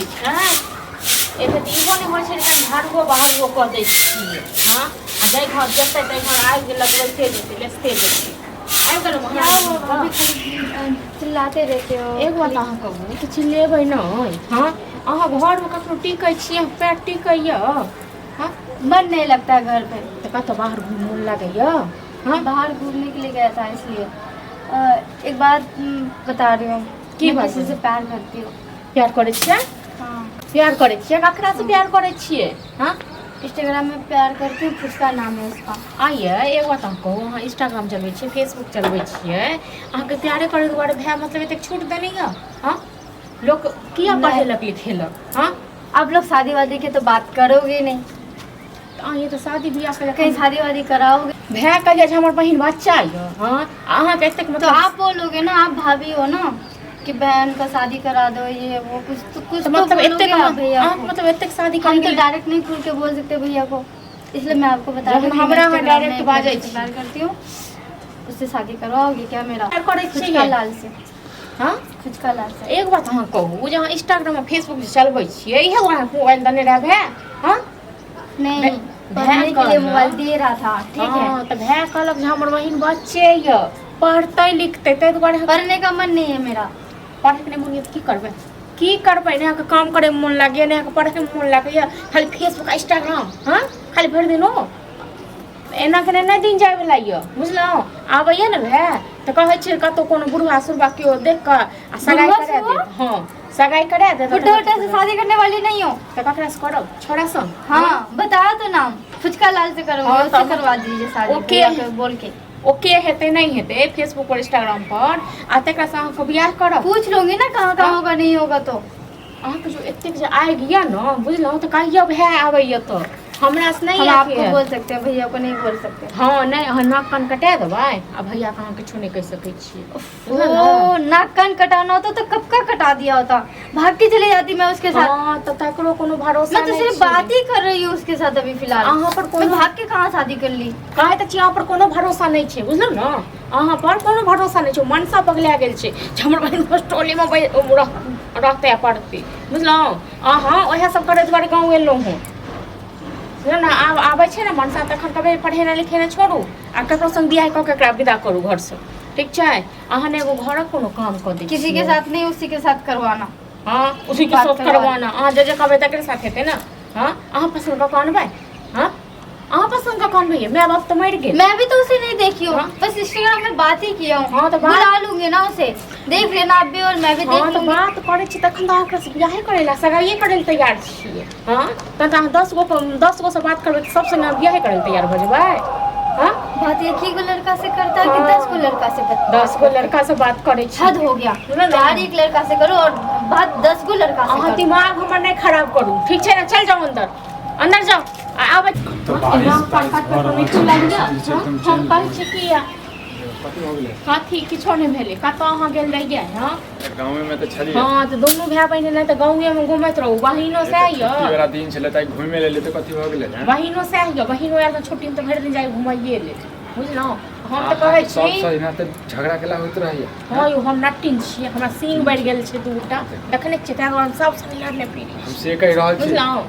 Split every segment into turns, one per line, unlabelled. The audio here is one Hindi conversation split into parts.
होइ छै एते इहो नहि होइ छै कि घरगो बाहरगो कऽ दै छियै हाँ आ जाय घर जेतै ताहि घर आबि गेलक वैसे जेतै लेसते जेतै आबि गेलहुँ
कभी चिल्लाते रहते हो।
एक बात अहाँ कहू तऽ चिल्लेबै नहि हाँ अहाँ घरमे कखनो टिकै छियै पैर टिकैए हाँ
मन नहीं लगता है घर पे।
तऽ कतऽ बाहर घूम मोन लागैए हाँ
बाहर घूमने के लिए गया था इसलिए एक बात बता रही हूँ
की
मैं
बात
किसी से प्यार करती हूँ।
प्यार करै छियै
हाँ
प्यार करै छियै ककरा से प्यार करै छियै हाँ
इंस्टाग्राम में प्यार करती हूँ, फुचका नाम है उसका।
आइए एक बात अहाँ कहू अहाँ इंस्टाग्राम चलबै छियै फेसबुक चलबै छियै अहाँके प्यारे करै दुआरे भाय मतलब एतेक छूट देने यऽ हाँ लोक किया पढ़ेलक लिखेलक हाँ
आप लोग शादी वादी की तो बात करोगे नहीं,
तऽ अहाँ तऽ शादी बियाह
कहीं
कहीं
शादी वादी कराओगे
भाय कहिया जे हमर बहिन बच्चा यऽ हाँ अहाँके एतेक
तो
मतलब
आप बोलोगे ना, आप भाभी हो ना कि बहन का शादी करा दो ये वो कुछ तो
मतलब
बोलोगे
एतेक
आप भैया
अहाँ
को।
मतलब एतेक शादी
हम तो
करके
डायरेक्ट नहीं खुल के बोल सकते भैया को, इसलिए मैं आपको बता रही
जब
हूँ कि
हमरा
मैं
अहाँ
Instagram में
direct
एक
बाजै
लड़के से
छी।
प्यार करती हूँ, उससे शादी करवाओगे क्या मेरा?
प्यार करै
फुचका
छियै
लाल से,
हाँ
फुचका लाल से।
एक बात अहाँ कहू जे अहाँ इंस्टाग्राम आ फेसबुक जे चलबै छियै इहे अहाँ मोबाइल देने रहे भाय हाँ
नहीं
भाय
पढ़ने के लिए
कहलक।
मोबाइल दे रहा था, ठीक है।
हाँ तऽ भाय कहलक जे हमर बहिन बच्चे यऽ पढ़तै लिखतै ताहि दुआरे
पढ़ने का मन नहीं है मेरा।
पढ़ैके नहि मोन यऽ तऽ की करबै ने अहाँके काम करैमे मोन लागैए ने अहाँके पढ़ैके मोन लागैए खाली फेसबुक इंस्टाग्राम हाँ खाली भरि दिन हो एना के नहि दिन जायवला यऽ बुझलहुँ आबैए ने भाय तऽ कहै छियै कतहु कोनो बुढ़वा सुढ़वा केओ देख कऽ आ सगाइ करा देत हाँ सगाइ करा देत
बुड्ढे उड्ढे से शादी करने वाली नहीं हो।
तऽ ककरासँ करब छोड़ा सन
हाँ बताया तो नाम, फुचका लाल से करोगे,
हाँ,
उससे
तब-
करवा दीजिए शादी
ओके।
भैया को बोल के।
ओके हेतै नहीं हेतै फेसबुक पर इंस्टाग्राम पर आ तकरासँ अहाँके बियाह करब
पूछ लूंगी ना कहाँ कहाँ होगा नहीं होगा तो।
अहाँके जो एतेक जे आगि यऽ ने बुझलहुँ तऽ कहियो भाय आबैए तऽ हमरा से नहीं
हम
आके
आपको बोल सकते हैं, भैया को नहीं बोल सकते।
हाँ नहीं अहाँ नाक कान कटा देबै आ भैया के अहाँ किछो नहीं कहि सकै छियै
ओ नाक कान कटाना होता तो कब का कटा दिया होता, भाग के चले जाती मैं उसके साथ।
हाँ तऽ तकरो कोनो भरोसा
मैं तो
नहीं
सिर्फ
छै।
बात ही कर रही हूँ उसके साथ अभी फिलहाल।
अहाँ पर
मैं
कोनो
भाग के कहाँ शादी कर ली।
काहे तऽ अहाँ पर कोनो भरोसा नहीं छै बुझलहुँ ने अहाँ पर कोनो भरोसा नहीं छै मनसा पगला गेल छै जे हमर बहिन हॉस्टोलेमे रहतै आ पढ़तै बुझलहुँ अहाँ ओएह सब करे दुआरे गाँव एलहुँ हँ बुझलहुँ ने आब आबै छै ने मनसा तखन कभी पढ़ेनाइ लिखेनाइ छोड़ू आ ककरो संग बियाह कऽ के एकरा विदा करू घरसँ ठीक छै अहाँ ने एगो घरक कोनो काम कऽ दै
किसी के साथ नहीं, उसी के साथ करवाना।
हाँ उसी के
बात
साथ
करवा-
करवाना अहाँ जे कहबै तकरे साथ हेतै ने हाँ अहाँ पसन्द कऽ कऽ अनबै हाँ अहाँ पसन्द कऽ कऽ अनबै माय बाप तऽ मरि गेल
मैं भी तो उसे नहीं देखी हूँ,
हाँ?
बस इंस्टाग्राम में बात ही किया हूँ।
हाँ, तो बात-
बुला लूंगी ना उसे, देख लेना आप भी और मैं भी देख
हाँ तऽ
लूंगी।
बात करै छी तखन तऽ अहाँ बियाहे करै लए सगाइए करै लए तैयार छियै हाँ तहन तऽ अहाँ 10 गो से बात करबै तऽ सब संगे बियाहे करै लए तैयार भऽ जेबै हाँ
बात एक ही को लड़का से करता है कि 10 को लड़का से करता है?
10 गो लड़का से बात करै छी
हद हो गया।
सुनो ना।
प्यार एक लड़का से करो और बात 10 को लड़का से
अहाँ
करो।
दिमाग हमर नहि खराब करू ठीक छै ने चल जाओ अंदर जाओ आ आबै
तो बारिश
मिट्टी लागि जाओ हम कहै छी कि
कथी हो गेलै
कथी किछो नहि भेलै कतऽ अहाँ गेल रहियै हाँ
गाँव में तो छलिए
हाँ तऽ दुनू भाय बहिन नहि तऽ गाँवेमे घुमैत रहू बहिनो सएह
छुट्टी
यऽ
वाला दिन छलै तऽ घुमै लेल तो कथी हो गेलै ने
बहिनो सएह यऽ बहिनो आयल तऽ छुट्टीमे तऽ भरि दिन जाइ घुमाइए ले बुझलहुँ हम तऽ कहै
सब
छी
सहिना तऽ झगड़ा केला होइत रहैया
हाँ यौ हम नट्टिन छियै हमरा सींग बढ़ि गेल छै दूटा देखने छियै ताहि दुआरे सब संग लड़ने
हम
फिरी
से कहि रहल छी
बुझलहुँ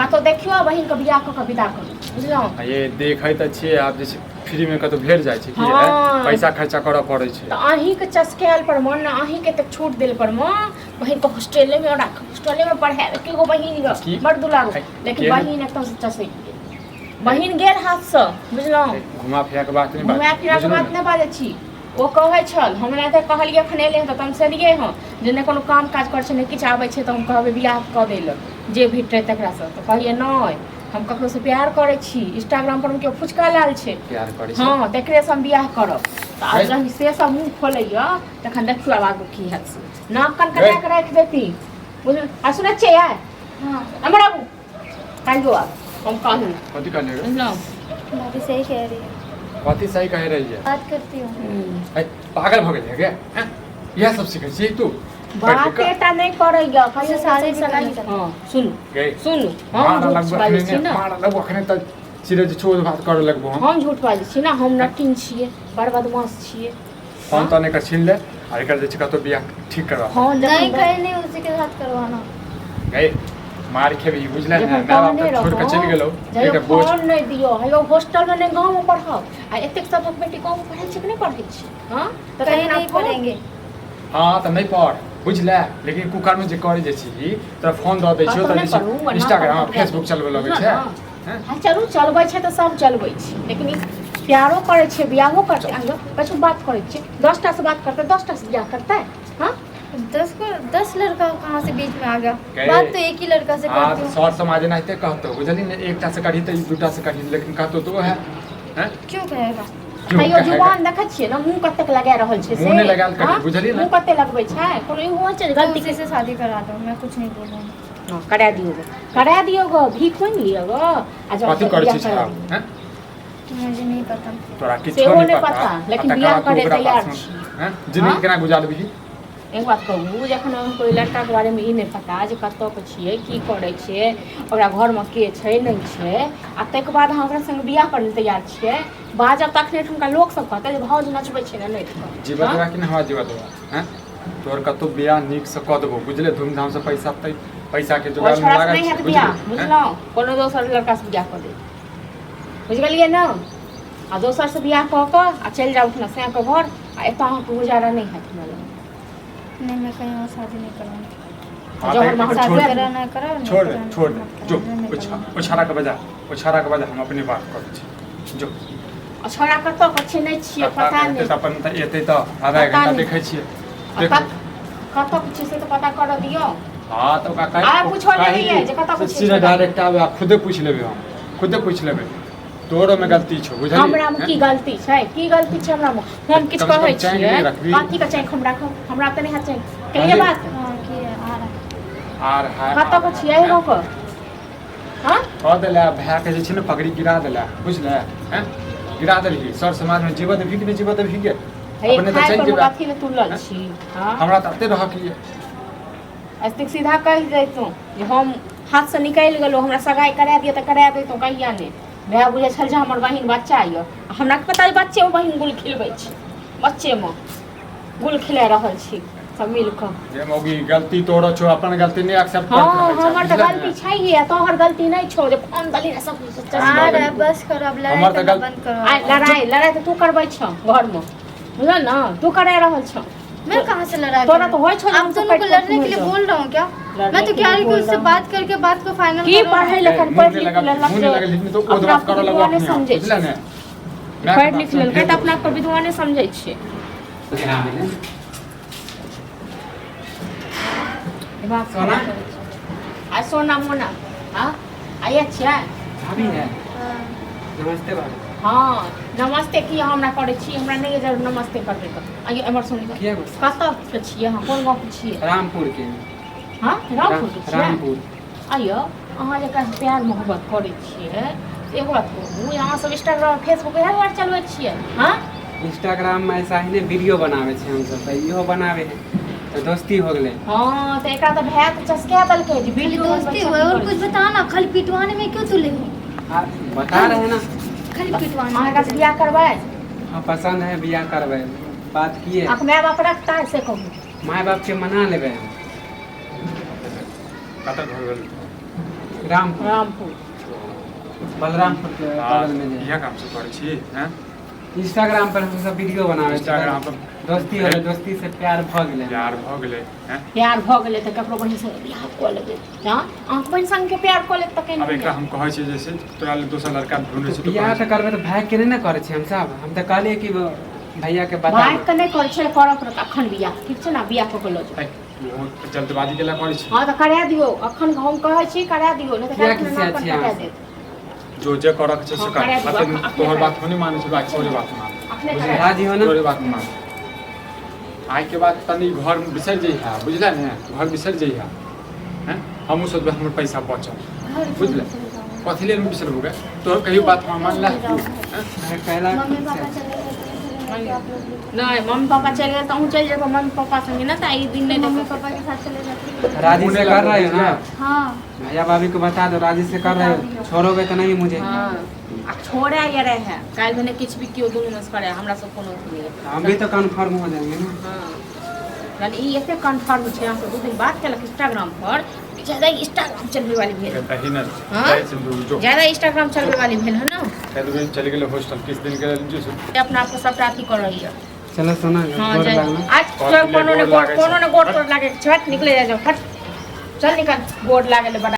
कतहु देखियौ बहिनके बियाह कऽ कऽ विदा करू बुझलहुँ
आ ये देखै तऽ छियै आब जे फ्री में कतौ भेट जाइ छै कि
हाँ।
पैसा खर्चा करऽ पड़ै छै
तऽ अहीँके चस्कायल पर मन ने अहीँके एतेक छूट देल पर बहिनके हॉस्टलेमे राख हॉस्टलेमे पढ़ाए एकेगो बहिन
की-
यऽ बड़ दुलारू लेकिन
केहन-
बहिन एकदम से चसै बहिन गेल हाथसँ बुझलहुँ
घुमा फिरा के बात नहीं
घुमा फिरा के बात नहि बाजै छी ओ कहै छल हमरा तऽ कहलिए एखन एलै हँ तऽ तमसलिए हँ जे नहि कोनो काम काज करै छै नहि किछु आबै छै तऽ हम कहबै बियाह कऽ दै लए जे भेटतै तकरासँ तऽ कहिए नहि हम ककरोसँ प्यार करै छी इंस्टाग्राम पर केओ फुचका लाल छै
प्यार करै छै
हाँ तकरेसँ हम बियाह करब तऽ आब जहन से सब मुँह खोलैए तखन देखियौ आब आगू की हैत से नाक कान कटा कऽ राखि देती बुझल आ सुनै छियै आइ
हाँ
हमर आबू काल्हि आब हम कहलू
कथी कहले रे
बुझलहुँ
भाभी सही कह रही है,
कथी सही कह रही है
बात करती हूँ।
ऐ, पागल भ गेल है क्या हैं? यह सब सीखै छी तू
बात एटा नहि करैया कहियो
सारे
सारे
भी
सगाई
करते हैं।
हाँ सुनू
गए
सुनू हम झूठ बाजै छी ना
मार लगबो अखने तऽ चिरे जे छोड़ बात करे लगबो
हम झूठ बाजै छी ना हम नटिन छियै बड़ बदमाश छियै
फोन तो नहीं कर छीन ले आ एकर जे छै कतौ बियाह ठीक करवा
हाँ
नहीं
जखन
कहीं नहीं, उसी के साथ करवाना।
गए मार खेबी बुझले
जे
ने
हम
मैं बाप
कहने
छोड़ के
रहो,
चल गेलो
जे
एक बोझ
फोन नहीं दियो हेलो हॉस्टल में नहीं गांव में पढ़ाओ आ एतेक सब बेटी गांव में पढ़ै छै कि नहीं पढ़ै छै हां तो
कहीं
कहीं
नहीं पढ़ेंगे।
हां त नहीं पढ़ बुझले लेकिन कुकर में जे करे जे छी तोरा फोन द दै छियो
कतौ
त
नहीं पढ़ू, वरना
इंस्टाग्राम
कतौ
फेसबुक चलबे लगे छै हैं
हाँ चलू चलबै छै तऽ सब चलबै छै लेकिन ई प्यारो करै छै बियाहो करतै आगे कछु बात करै छै 10 टा से बात करतै 10 टा से बियाह करतै हाँ
10 लड़का कहाँ से बीच में आ गया?
गए।
बात तो एक ही लड़का से
आज
करती हूँ।
सर समाज नाते कहतो बुझली ने एकटा से कढ़ी त दूटा से कढ़ी लेकिन कहतो तो है हैं
क्यों कहेगा?
क्यों
तैयो
कहेगा?
जुबान देखै छियै ना मुंह कतेक लगा रहल छै से
मुँह नहीं लगायल करी,
हाँ?
बुझलियै ना?
मुंह कते लगबै छै कोनो ई होइ छै जे
गलती
गलती
से शादी करा दो, मैं कुछ नहीं बोलूँगी।
हाँ, करा दियो गो भीख कोई नहीं लियो गो आ जाओ
कथी करे छी साहब हैं
मुझे नहीं पता।
तोरा किछ
सेहो
नहीं
नहीं
पता
पता, लेकिन
आ तकरा
बियाह
बाद तू
करे
ओकरा
तैयार
पास
छी।
हैं जिंदगी
हाँ?
केना गुजारबी
एक बात कहू जखन कोई लड़का के बारे में ई नहीं पता जे कतऽ के छियै की करै छै ओकरा घर में के छै नहीं छै आ ताहिके बाद अहाँ ओकरा संग बियाह करे लेल तैयार छियै बाजब तखने ठुमका लोक सब कहतै जे भौज नचबै छै ना नहीं
जीवा देवा कि हमरा जीवा देवा हैं तोर कतो बियाह नीक से क देबो बुझले धूमधाम से पैसा के जुगाड़ में लागल
नहीं
छै,
हैत बियाह
बुझली? हैं?
बुझलहुँ कोनो दोसर लड़का से बियाह कऽ दे बुझ गेलियै ना आ दोसर से बियाह कऽ कऽ आ चलि जाउ अपना सैं के घर आ एतऽ अहाँके गुजारा नहीं हैत हमरा लग
नहीं, मैं कहीं और शादी नहीं करूँगी।
हाँ,
जौहर
तो
महल
छोड़
शादी
दे।
करा ना करा नहीं
छोड़ दे
करा,
छोड़ दे
मत
जो
करा, मैं करूँगी।
उछारा के बजा हम अपनी बात करै छी जो
आ छोड़ा कतऽ के छै नहीं छियै पता नहीं
त अपन त एतै त आधा
पता
घंटा
नहीं।
देखै छियै
आ
देखो
कतऽ के छै से तऽ पता करऽ दियौ
हां तो का
आ, पूछो लेबै जे कतऽ पूछै
सीधा
छै।
डायरेक्ट आबै आ खुदे पूछ लेबै हम खुदे पूछ लेबै तोरो में गलती छौ बुझली
हमरा में की गलती छै की गलती छै हमरा में हम किछु
कम से कम
कहै
चैन
छियै
नहीं रखबी।
कथी के चैन हम राखब हमरा तऽ नहीं हैत चैन कहिए बात
हाँ, किए, आ रहा है।
आर हाय
कतऽ के छियै गाँव के हाँ
कह देला भए के जे छै ने पगड़ी गिरा देला बुझले हैं गिरा देलही सर समाज में जीवत भी कि नहीं जीवत भी के
हे
अपने तो
खाय
चल
पर
जेबे
कथी ले तुलल छी हाँ
हमरा त अते रह कि
अस्तिक सीधा कहि दैतहुँ जे हम हाथ से निकलि गेलहुँ हमरा सगाई करा दिअ तऽ करा दैतहुँ कहिया नहि भाय बुझै छल जे हमर बहिन बच्चा यऽ आ हमरा के पता बच्चे में बहिन गुल खिलबै छै बच्चे में गुल खिला रहल छी सब मिल कऽ
जे मौगी गलती तोरो छौ अपन गलती नहीं एक्सेप्ट कर
हाँ हमर तऽ गलती छैहे तोहर गलती नहीं छौ जे फोन दली सब
आ रहा है, बस करो अब लड़ाई
हमार तो
करना
गल-
बंद करो।
आइ लड़ाई तऽ तू करबै छौ घर में बुझल ना तू करा रहल छौ
मैं कहाँ से लड़ा
तोरा तो होय छौ जे
आप
हमसे
दोनों को
पैठ
लड़ने
पैठ
के लिए
घूम
बोल रहा हूँ क्या?
लड़ने
मैं तो
के
कह
लिए
रही हूँ
बोल
उससे
रहा हूँ।
बात करके बात को फाइनल
की पढ़ै लिखल पढ़ि लिख
मुंह नहीं लगा लिखने तो ओ
अपना
बात करो लगा
विद्वाने समझै
बुझले
छै
ने
पढ़ि लिख लेलकै तऽ अपना पर विद्वाने समझै छियै
सोना?
आ सोना मोना हाँ आइए छियै
भाभी है नमस्ते भाभी
हाँ नमस्ते की हमरा करै छी हमरा नहीं जरूर नमस्ते करबै तऽ आइए एमर सुनि
किया बोल
कतऽ के छियै अहाँ कोन गाँव के छियै
रामपुर के
हाँ रामपुर के छियै
रामपुर
आइयो अहाँ जकरा से प्यार मोहब्बत करै छियै से एगो बात कहू अहाँ सब इंस्टाग्राम फेसबुक इएह दुआरे चलबै छियै हाँ
इंस्टाग्राम में ऐसा ही ने वीडियो बनावे छे हम सब त इहो बनावे है तो दोस्ती हो गेले
हाँ तऽ एकरा तऽ भए तऽ चस्का देलकै जे
खाली
वीडियो
दोस्ती हुआ है, और कुछ बता ना, खाली पिटवाने में क्यों तुले हो?
आ, बता रहे ना
खाली पिटवाने
अहाँ
में
एकरा से बियाह करबै
हाँ पसंद है बियाह करबे बात किए
अहाँके माय बाप रखता है से कहू
माय बाप के मना लेबे
कतऽ घर गेल
रामपुर
रामपुर
बलरामपुर के बगल में
इएह काम से करै छी हैं
इंस्टाग्राम पर हम सब वीडियो बनावे
इंस्टाग्राम पर
दोस्ती हो दोस्ती से प्यार भ गेले
प्यार भ गेलै हैं
प्यार भऽ गेलै तऽ ककरो बहिन से बियाह कऽ लेबै हाँ अहाँके बहिन संग के प्यार कऽ लेब तऽ
अब
केना
एकरा हम कहै छी जैसे तोरा लेल दोसर लड़का ढूंढै छी
बियाह तो करबे तो भाई के नहीं ना करे छे हम सब हम तो कहलिए कि भैया के बता
भाइ के नहि करै छै करऽ पड़त अखन बियाह ठीक छै ने बियाह कऽ के लऽ जाउ
बहुत जल्दबाजी केला करै छी
हाँ तऽ करा दियौ अखन हम कहै छी करा दियौ नहि तऽ
किया
काल्हि
किसी
नाम पर
अच्छी
कटा
आवाज?
देत
जो जे करऽ के छै से
हाँ,
कर
करा दियौ,
अते
अपने
तोहर
करा
बात थोड़ी मानै छै बात छोड़ी बात मान
अखने
बुझलियै?
करा
राजी हो ना
तोरे बात मान आइ के बाद तनी घर बिसरि जइहा बुझले ने घर बिसरि जइहा हैं हमहूँ सोचबै हमर पैसा बचल बुझले कथी लेल बिसरबू गे तोहर कहियो बात मान ला
कहला
मम्मी पापा चले गए
नहीं मम्मी पापा चल गए तो हम चल जेबो मम्मी पापा संगे ना तो ई दिन नहीं
मम्मी
देखो
पापा के साथ चले जाते
राजी से कर रहे हो ना
हाँ
भैया भाभी को बता दो राजी से कर रहे हो छोड़ोगे तो नहीं मुझे
हाँ आ छोड़े ये रहे हैं काल भने किछ भी कियो दुनू में से करे हमरा सब कोनो नहीं है
हम भी तो कन्फर्म हो जाएंगे ना
हाँ यानी ई एते कन्फर्म छै हम दू दिन बात केलक इंस्टाग्राम पर ज्यादा इंस्टाग्राम चलने वाली भेल
कहता ही ना
हाँ?
जाए सिंदूर जो
ज्यादा इंस्टाग्राम चलने वाली भेल है ना
कहते चले गेले हॉस्टल किस दिन के जो
अपना आपको सबटा अथी कर रही है
चलो सोना
हाँ
गोर
जाए
लागना
आज कोनो ने गोड़ तोड़ लागे छट निकले जाए हट चल निकल गोड़ लागे ले बड़ा